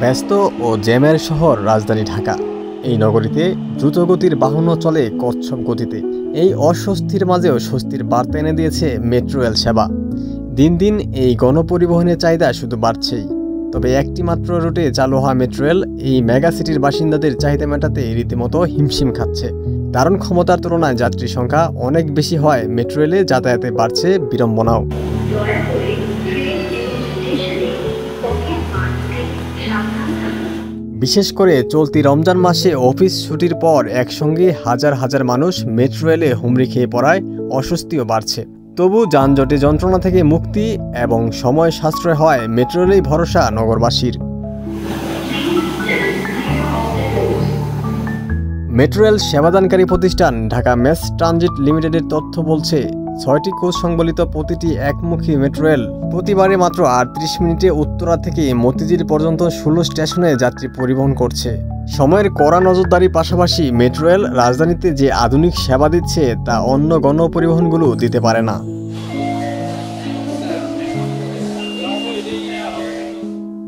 ব্যস্ত ও জ্যামের শহর রাজধানী ঢাকা। এই নগরীতে দ্রুতগতির বাহনও চলে কচ্ছপ গতিতে। এই অস্বস্তির মাঝেও স্বস্তির বার্তা এনে দিয়েছে মেট্রো রেল সেবা। দিন দিন এই গণপরিবহনের চাহিদা শুধু বাড়ছেই। তবে একটি মাত্র রুটে চালু হওয়া মেট্রো রেল এই মেগা সিটির বাসিন্দাদের চাহিদা মেটাতে রীতিমতো হিমশিম খাচ্ছে। ধারণ ক্ষমতার তুলনায় যাত্রীর সংখ্যা অনেক বেশি হয় মেট্রো রেলে যাতায়াতে বাড়ছে বিড়ম্বনাও। বিশেষ করে চলতি রমজান মাসে অফিস ছুটির পর একসঙ্গে হাজার হাজার মানুষ মেট্রো রেলে হুমড়ি খেয়ে পড়ায় অস্বস্তিও বাড়ছে। তবু যানজটে যন্ত্রণা থেকে মুক্তি এবং সময় সাশ্রয় হয় মেট্রো রেলেই ভরসা নগরবাসীর। মেট্রো রেল সেবাদানকারী প্রতিষ্ঠান ঢাকা মেস ট্রানজিট লিমিটেডের তথ্য বলছে, ৬টি কোচ সংবলিত প্রতিটি একমুখী মেট্রো রেল প্রতিবারে মাত্র ৩৮ মিনিটে উত্তরা থেকে মতিঝিল পর্যন্ত ১৬ স্টেশনে যাত্রী পরিবহন করছে। সময়ের কড়া নজরদারির পাশাপাশি মেট্রো রেল রাজধানীতে যে আধুনিক সেবা দিচ্ছে তা অন্য গণপরিবহনগুলো দিতে পারে না।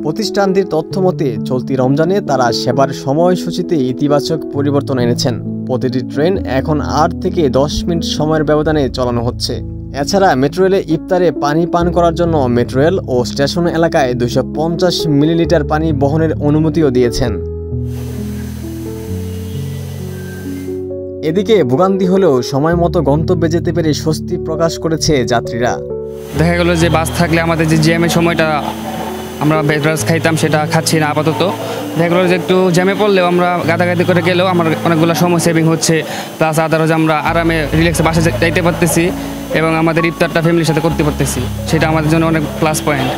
প্রতিষ্ঠানটির তথ্য মতে চলতি রমজানে তারা সেবার সময়সূচিতে ইতিবাচক পরিবর্তন এনেছেন। প্রতিটি ট্রেন এখন ৮ থেকে ১০ মিনিট সময়ের ব্যবধানে চালানো হচ্ছে। এছাড়া মেট্রো রেলে ইফতারে পানি পান করার জন্য মেট্রো রেল ও স্টেশন এলাকায় ২৫০ মিলিলিটার পানি বহনের অনুমতিও দিয়েছেন। এদিকে ভোগান্তি হলেও সময় মতো গন্তব্যে যেতে পেরে স্বস্তি প্রকাশ করেছে যাত্রীরা। দেখা গেল যে বাস থাকলে আমাদের যে জ্যামের সময়টা আমরা ব্রেকফাস্ট খাইতাম সেটা খাচ্ছি না আপাতত। দেখা গেলো যে একটু জ্যামে পড়লেও আমরা গাদাগাদি করে গেলেও আমার অনেকগুলো সময় সেভিং হচ্ছে, প্লাস আদারও যে আমরা আরামে রিল্যাক্সে বাসে যাইতে পারতেছি এবং আমাদের ইফতারটা ফ্যামিলির সাথে করতে পারতেছি, সেটা আমাদের জন্য অনেক প্লাস পয়েন্ট।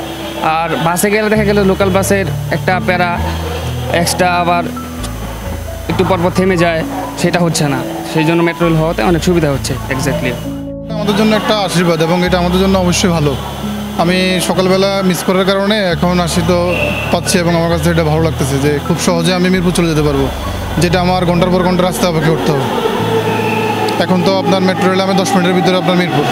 আর বাসে গেলে দেখা গেল লোকাল বাসের একটা প্যারা এক্সট্রা আবার একটু পরপর থেমে যায়, সেটা হচ্ছে না। সেই জন্য মেট্রো রেল হওয়াতে অনেক সুবিধা হচ্ছে। এক্স্যাক্টলি আমাদের জন্য একটা আশীর্বাদ এবং এটা আমাদের জন্য অবশ্যই ভালো। আমি সকালবেলা মিস করার কারণে এখন আসি তো পাচ্ছি এবং আমার কাছে এটা ভালো লাগতেছে যে খুব সহজে আমি মিরপুর চলে যেতে পারবো, যেটা আমার ঘন্টার পর ঘন্টা রাস্তা অপেক্ষা করতে হবে। এখন তো আপনার মেট্রো রেলে আমি 10 মিনিটের ভিতরে আপনার মিরপুর,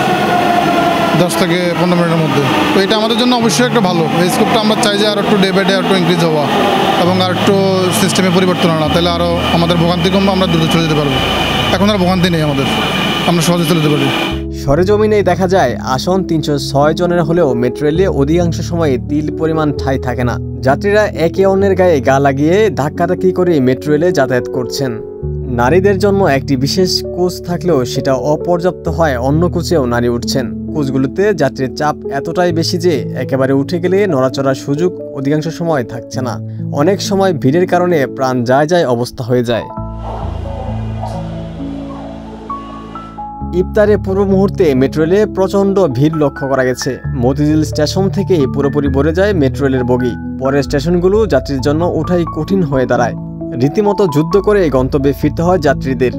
10 থেকে 15 মিনিটের মধ্যে। তো এটা আমাদের জন্য অবশ্যই একটা ভালো। এই স্কোপটা আমরা চাই যে আর একটু ডে বাই ডে একটু ইনক্রিজ হওয়া এবং আর একটু সিস্টেমে পরিবর্তন আনা, তাহলে আরও আমাদের ভোগান্তি কমবে, আমরা দ্রুত চলে যেতে পারবো। এখন আর ভোগান্তি নেই আমাদের, আমরা সহজে চলে যেতে পারি। সরেজমিনেই দেখা যায় আসন ৩০৬ জনের হলেও মেট্রো রেলে অধিকাংশ সময় তিল পরিমাণ ঠাঁই থাকে না। যাত্রীরা একে অন্যের গায়ে গা লাগিয়ে ধাক্কাধাক্কি করে মেট্রো রেলে যাতায়াত করছেন। নারীদের জন্য একটি বিশেষ কোচ থাকলেও সেটা অপর্যাপ্ত হয়, অন্য কোচেও নারী উঠছেন। কোচগুলোতে যাত্রীর চাপ এতটাই বেশি যে একেবারে উঠে গেলে নড়াচড়ার সুযোগ অধিকাংশ সময় থাকছে না। অনেক সময় ভিড়ের কারণে প্রাণ যায় যায় অবস্থা হয়ে যায়। ইফতারে পূর্ব মুহূর্তে মেট্রো রেলে প্রচণ্ড ভিড় লক্ষ্য করা গেছে। মতিঝিল স্টেশন থেকেই পুরোপুরি ভরে যায় মেট্রো রেলের বগি। পরের স্টেশনগুলো যাত্রীর জন্য ওঠাই কঠিন হয়ে দাঁড়ায়। রীতিমতো যুদ্ধ করে গন্তব্যে ফিরতে হয় যাত্রীদের।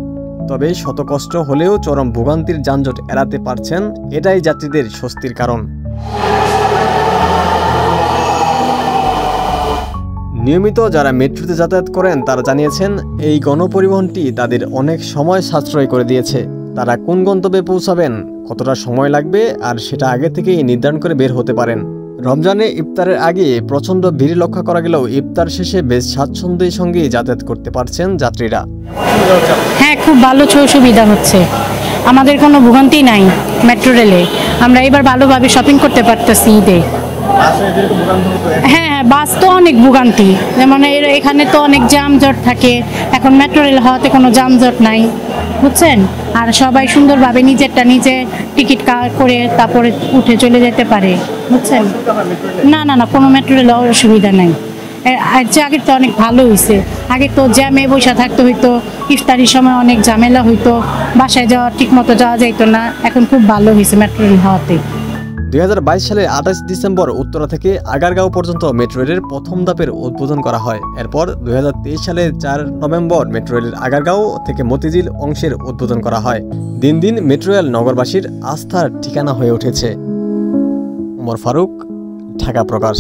তবে শত কষ্ট হলেও চরম ভোগান্তির যানজট এড়াতে পারছেন, এটাই যাত্রীদের স্বস্তির কারণ। নিয়মিত যারা মেট্রোতে যাতায়াত করেন তারা জানিয়েছেন এই গণপরিবহনটি তাদের অনেক সময় সাশ্রয় করে দিয়েছে। তারা কোন গন্তব্যে পৌঁছাবেন, কতটা সময় লাগবে আর সেটা আগে থেকেই নির্ধারণ করে বের হতে পারেন। রমজানে ইফতারের আগে প্রচণ্ড ভিড় লক্ষ্য করা গেলেও ইফতার শেষে বেশ স্বাচ্ছন্দ্যের সঙ্গে যাতায়াত করতে পারছেন যাত্রীরা। হ্যাঁ, খুব ভালো সুবিধা হচ্ছে, আমাদের কোনো ভোগান্তি নাই মেট্রো রেলে। আমরা এবার ভালোভাবে শপিং করতে পারতেছি ঈদে। হ্যাঁ, বাস তো অনেক ভোগান্তি, যেমন এখানে তো অনেক যানজট থাকে। এখন মেট্রো রেল হওয়াতে কোনো যানজট নাই, বুঝছেন। আর সবাই সুন্দরভাবে নিজেরটা নিজে টিকিট করে তারপরে উঠে চলে যেতে পারে, বুঝছেন। না না না, কোনো মেট্রো রেল অসুবিধা নাই। আগে তো অনেক ভালো হয়েছে। আগে তো জ্যামে বসে থাকতে হইতো, ইফতারির সময় অনেক ঝামেলা হইতো, বাসায় যাওয়া ঠিক মতো যাওয়া যাইতো না। এখন খুব ভালো হয়েছে মেট্রো রেল হওয়াতে। ২০২২ সালের ২৮ ডিসেম্বর উত্তরা থেকে আগারগাঁও পর্যন্ত মেট্রো রেলের প্রথম ধাপের উদ্বোধন করা হয়। এরপর ২০২৩ সালের ৪ নভেম্বর মেট্রো রেলের আগারগাঁও থেকে মতিঝিল অংশের উদ্বোধন করা হয়। দিন দিন মেট্রো রেল নগরবাসীর আস্থার ঠিকানা হয়ে উঠেছে। ওমর ফারুক, ঢাকা প্রকাশ।